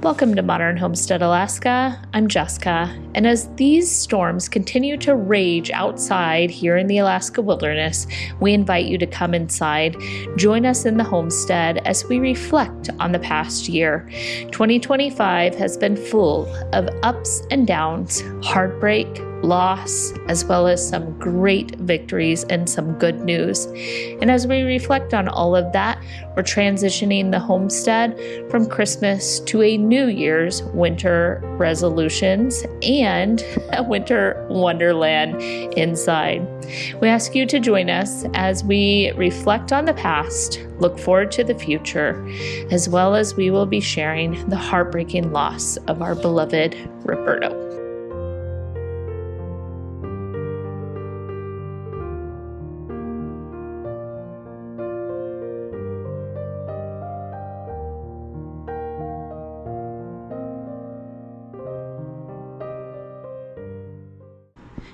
Welcome to Modern Homestead, Alaska. I'm Jessica, and as these storms continue to rage outside here in the Alaska wilderness, we invite you to come inside. Join us in the homestead as we reflect on the past year. 2025 has been full of ups and downs, heartbreak, loss, as well as some great victories and some good news. And as we reflect on all of that, we're transitioning the homestead from Christmas to a New Year's winter resolutions and a winter wonderland inside. We ask you to join us as we reflect on the past, look forward to the future, as well as we will be sharing the heartbreaking loss of our beloved Roberto.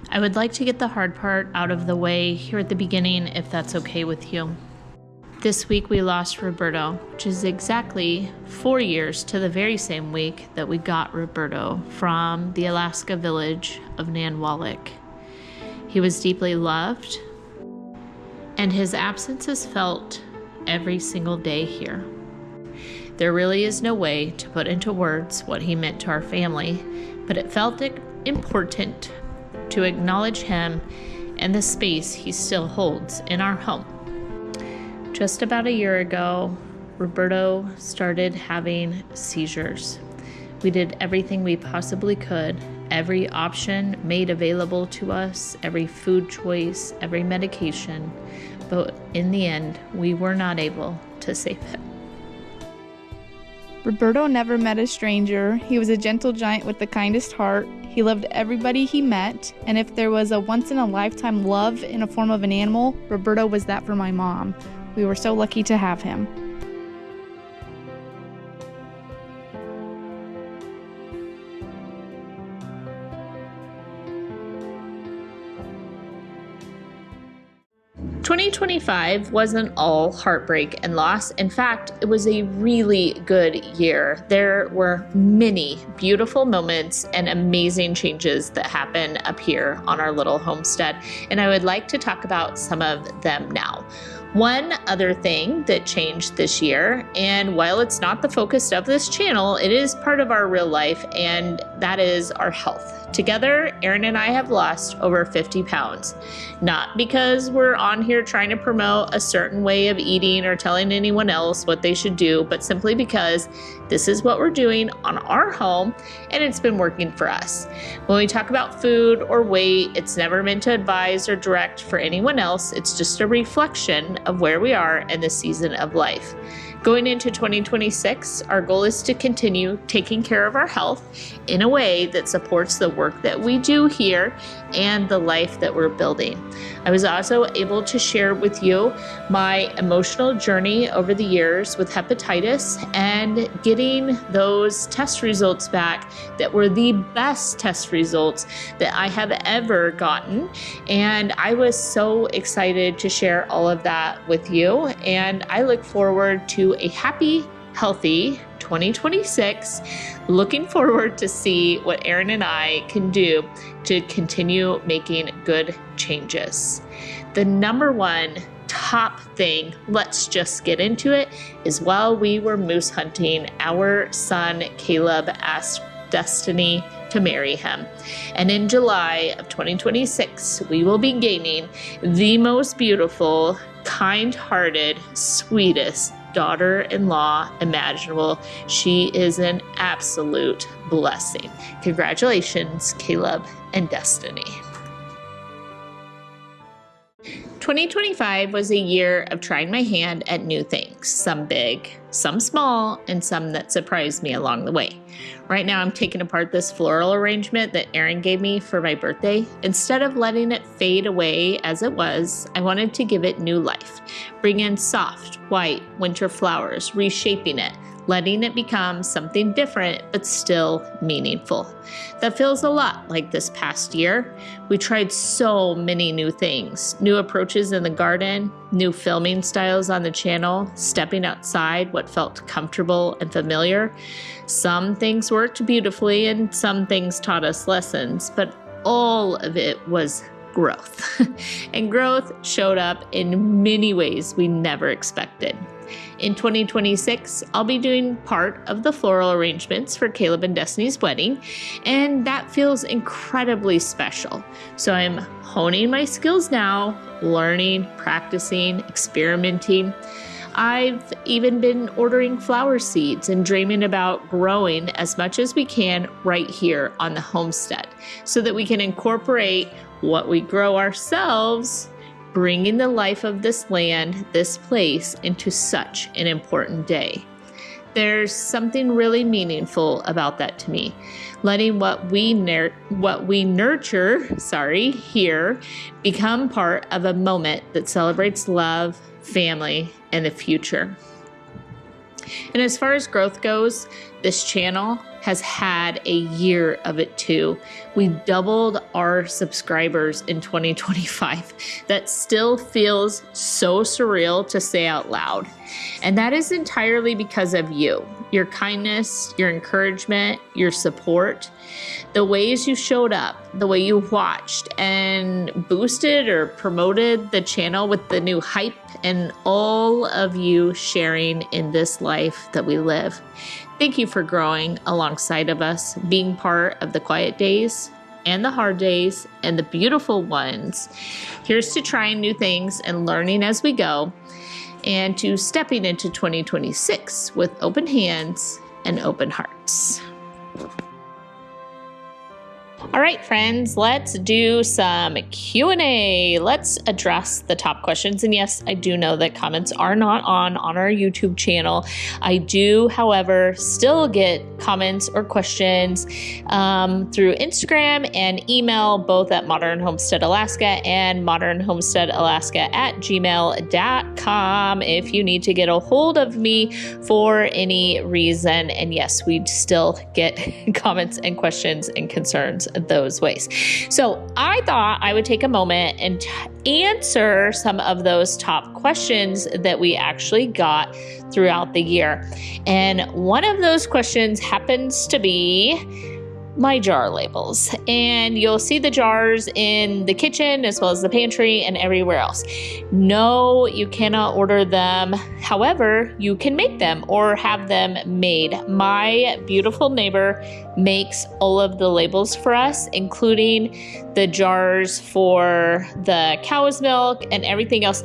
I would like to get the hard part out of the way here at the beginning, if that's okay with you. This week we lost Roberto, which is exactly 4 years to the very same week that we got Roberto from the Alaska village of Nanwalek. He was deeply loved, and his absence is felt every single day here. There really is no way to put into words what he meant to our family, but it felt important to acknowledge him and the space he still holds in our home. Just about a year ago, Roberto started having seizures. We did everything we possibly could, every option made available to us, every food choice, every medication, but in the end, we were not able to save him. Roberto never met a stranger. He was a gentle giant with the kindest heart. He loved everybody he met, and if there was a once-in-a-lifetime love in a form of an animal, Roberto was that for my mom. We were so lucky to have him. "2025 wasn't all heartbreak and loss. In fact, it was a really good year. There were many beautiful moments and amazing changes that happened up here on our little homestead, and I would like to talk about some of them now. One other thing that changed this year, and while it's not the focus of this channel, it is part of our real life, and that is our health. Together, Aaron and I have lost over 50 pounds. Not because we're on here trying to promote a certain way of eating or telling anyone else what they should do, but simply because this is what we're doing on our home, and it's been working for us. When we talk about food or weight, it's never meant to advise or direct for anyone else. It's just a reflection of where we are in this season of life. Going into 2026, our goal is to continue taking care of our health in a way that supports the work that we do here and the life that we're building. I was also able to share with you my emotional journey over the years with hepatitis and getting those test results back that were the best test results that I have ever gotten. And I was so excited to share all of that with you. And I look forward to a happy, healthy 2026. Looking forward to see what Aaron and I can do to continue making good changes. The number one top thing, let's just get into it, is while we were moose hunting, our son Caleb asked Destiny to marry him. And in July of 2026, we will be gaining the most beautiful, kind-hearted, sweetest daughter-in-law imaginable. She is an absolute blessing. Congratulations, Caleb and Destiny. 2025 was a year of trying my hand at new things, some big, some small, and some that surprised me along the way. Right now, I'm taking apart this floral arrangement that Aaron gave me for my birthday. Instead of letting it fade away as it was, I wanted to give it new life. Bring in soft, white winter flowers, reshaping it, letting it become something different but still meaningful. That feels a lot like this past year. We tried so many new things, new approaches in the garden, new filming styles on the channel, stepping outside what felt comfortable and familiar. Some things worked beautifully and some things taught us lessons, but all of it was growth. And growth showed up in many ways we never expected. In 2026, I'll be doing part of the floral arrangements for Caleb and Destiny's wedding, and that feels incredibly special. So I'm honing my skills now, learning, practicing, experimenting. I've even been ordering flower seeds and dreaming about growing as much as we can right here on the homestead so that we can incorporate what we grow ourselves, bringing the life of this land, this place, into such an important day. There's something really meaningful about that to me. Letting what we nurture here become part of a moment that celebrates love, family, and the future. And as far as growth goes, this channel has had a year of it too. We doubled our subscribers in 2025. That still feels so surreal to say out loud. And that is entirely because of you, your kindness, your encouragement, your support, the ways you showed up, the way you watched and boosted or promoted the channel with the new hype, and all of you sharing in this life that we live. Thank you for growing alongside of us, being part of the quiet days and the hard days and the beautiful ones. Here's to trying new things and learning as we go, and to stepping into 2026 with open hands and open hearts. All right, friends, let's do some Q&A. Let's address the top questions. And yes, I do know that comments are not on our YouTube channel. I do, however, still get comments or questions through Instagram and email, both at Modern Homestead Alaska and modernhomesteadalaska@gmail.com if you need to get a hold of me for any reason. And yes, we still get comments and questions and concerns those ways. So I thought I would take a moment and answer some of those top questions that we actually got throughout the year. And one of those questions happens to be my jar labels. And you'll see the jars in the kitchen as well as the pantry and everywhere else. No, you cannot order them. However, you can make them or have them made. My beautiful neighbor makes all of the labels for us, including the jars for the cow's milk and everything else.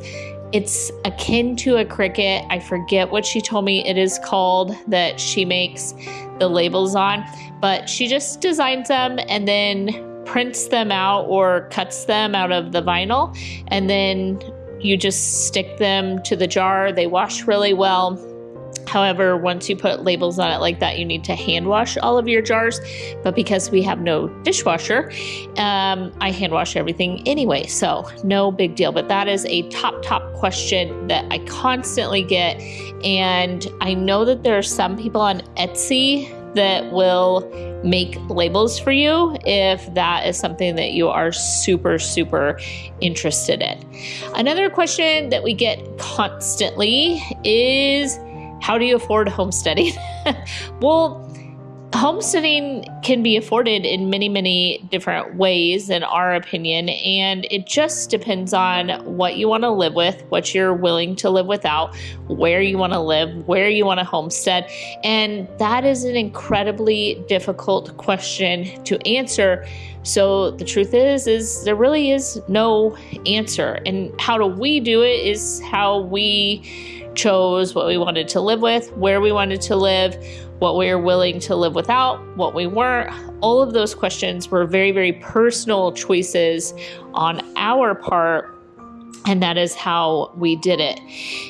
It's akin to a Cricut. I forget what she told me it is called that she makes the labels on, but she just designs them and then prints them out or cuts them out of the vinyl, and then you just stick them to the jar. They wash really well. However, once you put labels on it like that, you need to hand wash all of your jars. But because we have no dishwasher, I hand wash everything anyway. So no big deal. But that is a top question that I constantly get. And I know that there are some people on Etsy that will make labels for you if that is something that you are super interested in. Another question that we get constantly is, how do you afford homesteading? Well, homesteading can be afforded in many different ways, in our opinion, and it just depends on what you want to live with, what you're willing to live without, where you want to live, where you want to homestead. And that is an incredibly difficult question to answer. So the truth is there really is no answer. And how do we do it is how we chose what we wanted to live with, where we wanted to live, what we were willing to live without, what we weren't. All of those questions were very personal choices on our part, and that is how we did it.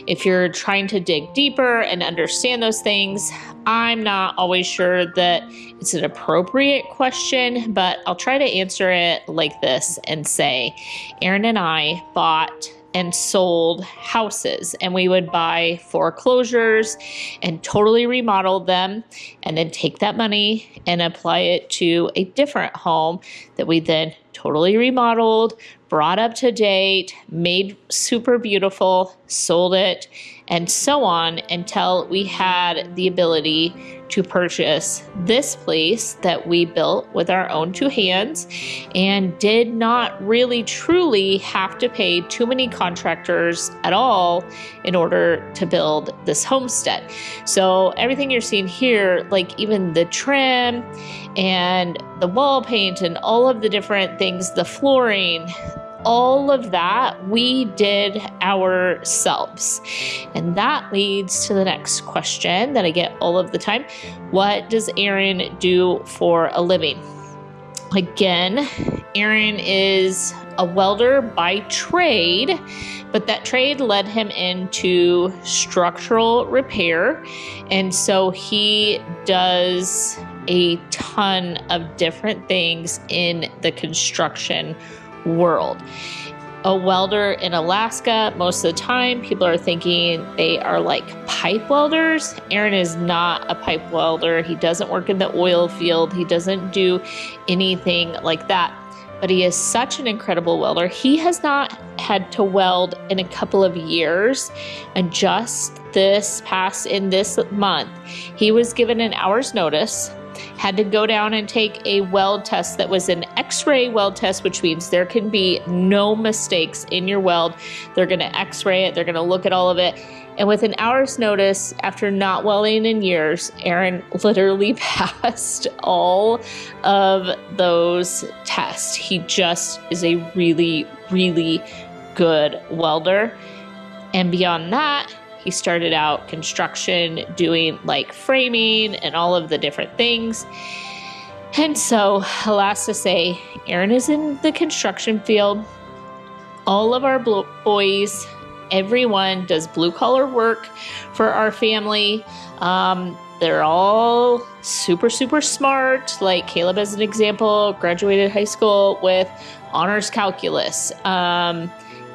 If you're trying to dig deeper and understand those things, I'm not always sure that it's an appropriate question, but I'll try to answer it like this and say, Aaron and I bought and sold houses, and we would buy foreclosures and totally remodel them, and then take that money and apply it to a different home that we then totally remodeled, brought up to date, made super beautiful, sold it, and so on until we had the ability to purchase this place that we built with our own two hands and did not really truly have to pay too many contractors at all in order to build this homestead. So everything you're seeing here, like even the trim and the wall paint and all of the different things, the flooring, all of that we did ourselves. And that leads to the next question that I get all of the time. What does Aaron do for a living? Again, Aaron is a welder by trade, but that trade led him into structural repair. And so he does a ton of different things in the construction world. A welder in Alaska, most of the time people are thinking they are like pipe welders. Aaron is not a pipe welder. He doesn't work in the oil field. He doesn't do anything like that. But he is such an incredible welder. He has not had to weld in a couple of years. And just this month, he was given an hour's notice, had to go down and take a weld test that was an X-ray weld test, which means there can be no mistakes in your weld. They're going to X-ray it. They're going to look at all of it. And with an hour's notice, after not welding in years, Aaron literally passed all of those tests. He just is a really, really good welder. And beyond that, he started out construction, doing like framing and all of the different things. And so, alas to say, Aaron is in the construction field. All of our boys, everyone does blue collar work for our family. They're all super, super smart. Like Caleb, as an example, graduated high school with honors calculus.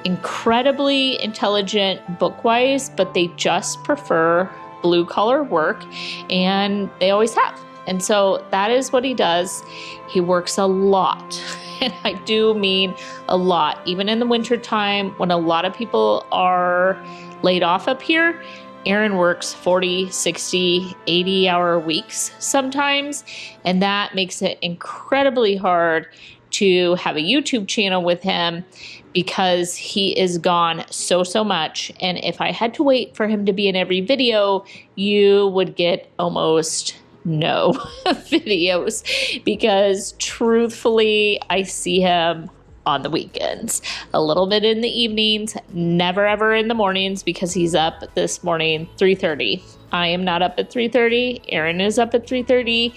Incredibly intelligent book-wise, but they just prefer blue-collar work, and they always have. And so that is what he does. He works a lot, and I do mean a lot. Even in the wintertime, when a lot of people are laid off up here, Aaron works 40, 60, 80-hour weeks sometimes, and that makes it incredibly hard to have a YouTube channel with him because he is gone so much. And if I had to wait for him to be in every video, you would get almost no videos, because truthfully, I see him on the weekends, a little bit in the evenings, never ever in the mornings, because he's up this morning 3:30. I am not up at 3:30. Aaron is up at 3:30,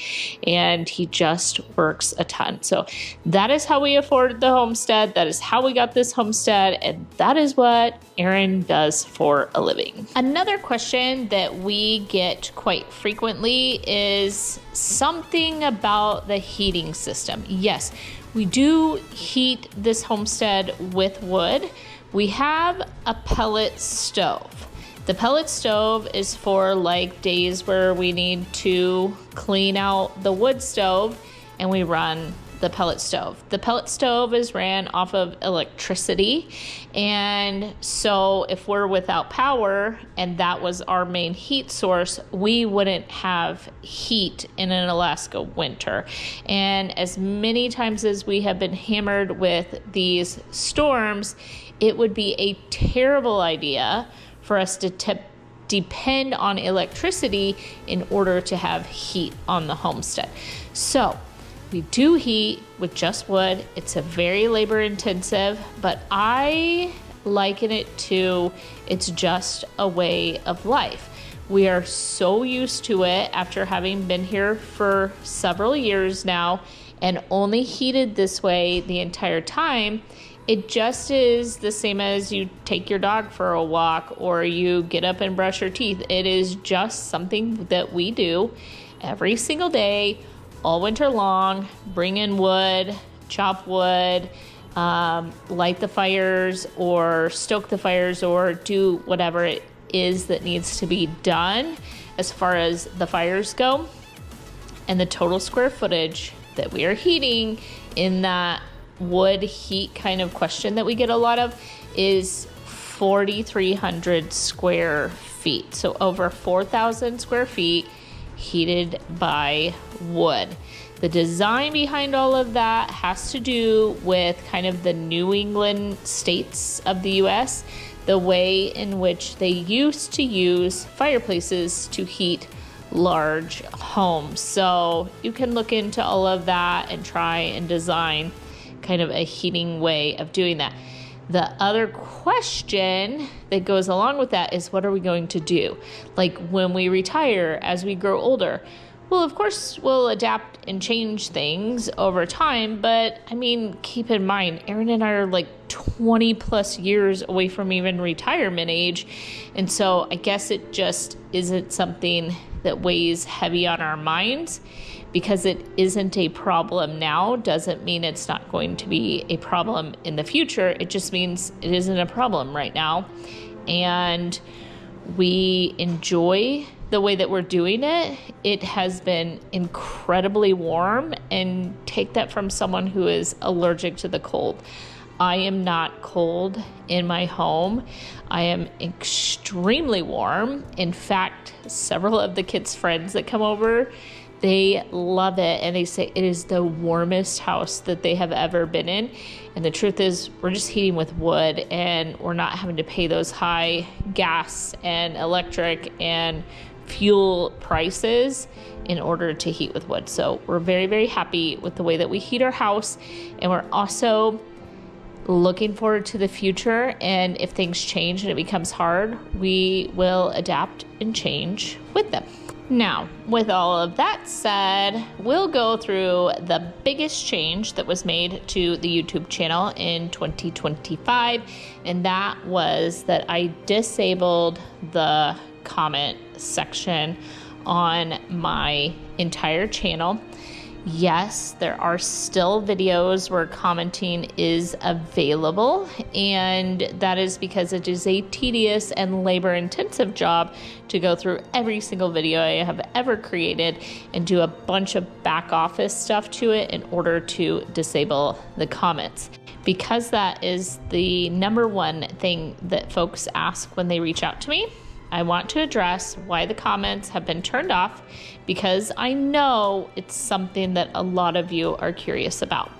and he just works a ton. So that is how we afforded the homestead. That is how we got this homestead, and that is what Aaron does for a living. Another question that we get quite frequently is something about the heating system. Yes, we do heat this homestead with wood. We have a pellet stove. The pellet stove is for like days where we need to clean out the wood stove, and we run the pellet stove. The pellet stove is ran off of electricity, and so if we're without power and that was our main heat source, we wouldn't have heat in an Alaska winter. And as many times as we have been hammered with these storms, it would be a terrible idea for us to depend on electricity in order to have heat on the homestead. So we do heat with just wood. It's a very labor intensive, but I liken it to it's just a way of life. We are so used to it after having been here for several years now and only heated this way the entire time. It just is the same as you take your dog for a walk or you get up and brush your teeth. It is just something that we do every single day, all winter long. Bring in wood, chop wood, light the fires or stoke the fires or do whatever it is that needs to be done as far as the fires go. And the total square footage that we are heating in that wood heat kind of question that we get a lot of is 4,300 square feet. So over 4,000 square feet heated by wood. The design behind all of that has to do with kind of the New England states of the US, the way in which they used to use fireplaces to heat large homes. So you can look into all of that and try and design kind of a heating way of doing that. The other question that goes along with that is, what are we going to do? Like when we retire, as we grow older? Well, of course, we'll adapt and change things over time, but I mean, keep in mind, Aaron and I are like 20 plus years away from even retirement age. And so I guess it just isn't something that weighs heavy on our minds. Because it isn't a problem now doesn't mean it's not going to be a problem in the future. It just means it isn't a problem right now. And we enjoy the way that we're doing it. It has been incredibly warm, and take that from someone who is allergic to the cold. I am not cold in my home. I am extremely warm. In fact, several of the kids' friends that come over, they love it, and they say it is the warmest house that they have ever been in. And the truth is, we're just heating with wood, and we're not having to pay those high gas and electric and fuel prices in order to heat with wood. So we're very, very happy with the way that we heat our house, and we're also looking forward to the future. And if things change and it becomes hard, we will adapt and change with them. Now, with all of that said, we'll go through the biggest change that was made to the YouTube channel in 2025, and that was that I disabled the comment section on my entire channel. Yes, there are still videos where commenting is available, and that is because it is a tedious and labor-intensive job to go through every single video I have ever created and do a bunch of back office stuff to it in order to disable the comments. Because that is the number one thing that folks ask when they reach out to me, I want to address why the comments have been turned off, because I know it's something that a lot of you are curious about.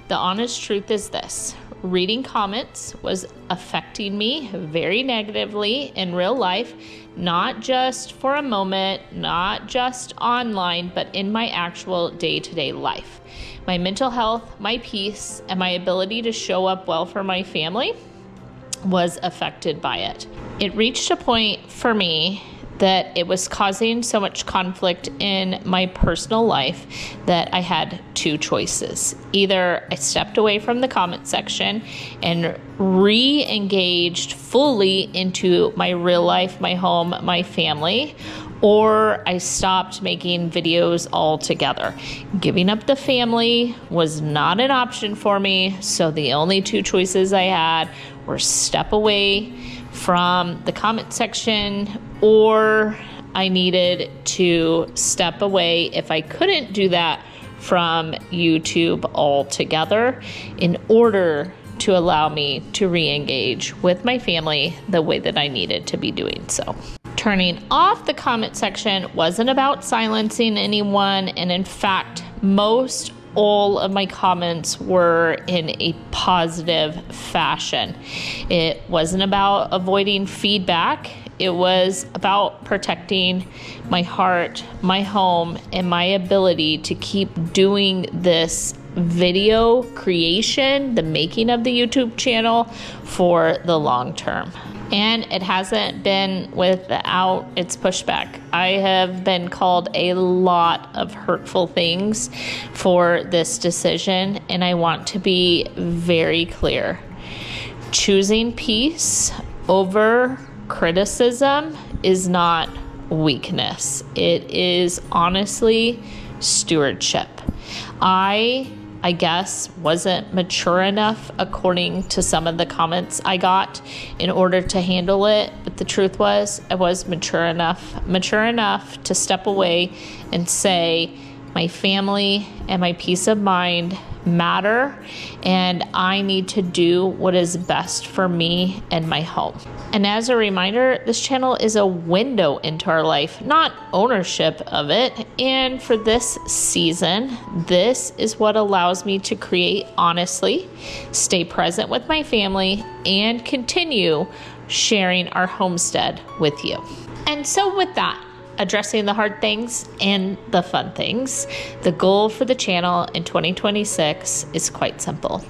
The honest truth is this: reading comments was affecting me very negatively in real life, not just for a moment, not just online, but in my actual day-to-day life. My mental health, my peace, and my ability to show up well for my family was affected by it. It reached a point for me that it was causing so much conflict in my personal life that I had two choices. Either I stepped away from the comment section and re-engaged fully into my real life, my home, my family, or I stopped making videos altogether. Giving up the family was not an option for me, so the only two choices I had were step away from the comment section, or I needed to step away, if I couldn't do that, from YouTube altogether in order to allow me to re-engage with my family the way that I needed to be doing so. Turning off the comment section wasn't about silencing anyone, and in fact, most all of my comments were in a positive fashion. It wasn't about avoiding feedback. It was about protecting my heart, my home, and my ability to keep doing this video creation, the making of the YouTube channel, for the long term. And it hasn't been without its pushback. I have been called a lot of hurtful things for this decision, and I want to be very clear. Choosing peace over criticism is not weakness. It is honestly stewardship. I I guess, wasn't mature enough according to some of the comments I got in order to handle it. But the truth was, I was mature enough to step away and say, my family and my peace of mind matter, and I need to do what is best for me and my home. And as a reminder, this channel is a window into our life, not ownership of it. And for this season, this is what allows me to create honestly, stay present with my family, and continue sharing our homestead with you. And so with that, addressing the hard things and the fun things, the goal for the channel in 2026 is quite simple.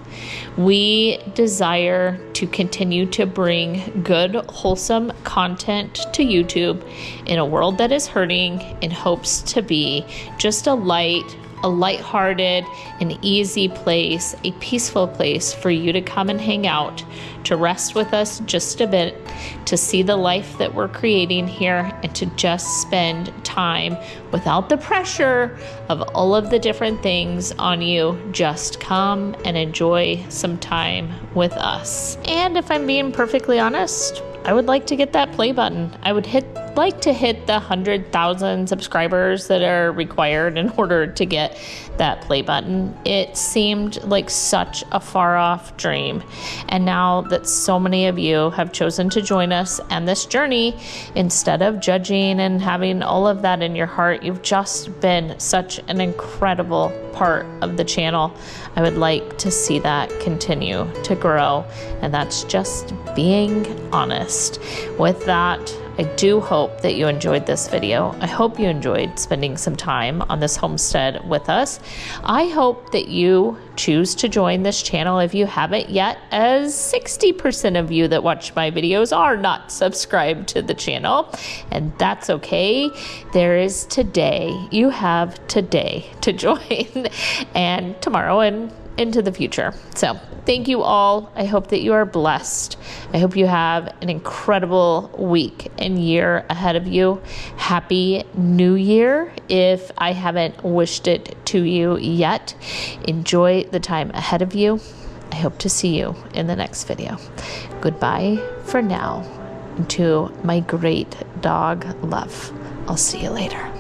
We desire to continue to bring good, wholesome content to YouTube in a world that is hurting, in hopes to be just a lighthearted, an easy place, a peaceful place for you to come and hang out, to rest with us just a bit, to see the life that we're creating here, and to just spend time without the pressure of all of the different things on you. Just come and enjoy some time with us. And if I'm being perfectly honest, I would like to get that play button. I would like to hit the 100,000 subscribers that are required in order to get that play button. It seemed like such a far off dream. And now that so many of you have chosen to join us and this journey, instead of judging and having all of that in your heart, you've just been such an incredible part of the channel. I would like to see that continue to grow. And that's just being honest. With that, I do hope that you enjoyed this video. I hope you enjoyed spending some time on this homestead with us. I hope that you choose to join this channel if you haven't yet, as 60% of you that watch my videos are not subscribed to the channel, and that's okay. There is today. You have today to join, and tomorrow and into the future. So thank you all. I hope that you are blessed. I hope you have an incredible week and year ahead of you. Happy New Year if I haven't wished it to you yet. Enjoy the time ahead of you. I hope to see you in the next video. Goodbye for now. And to my great dog love, I'll see you later.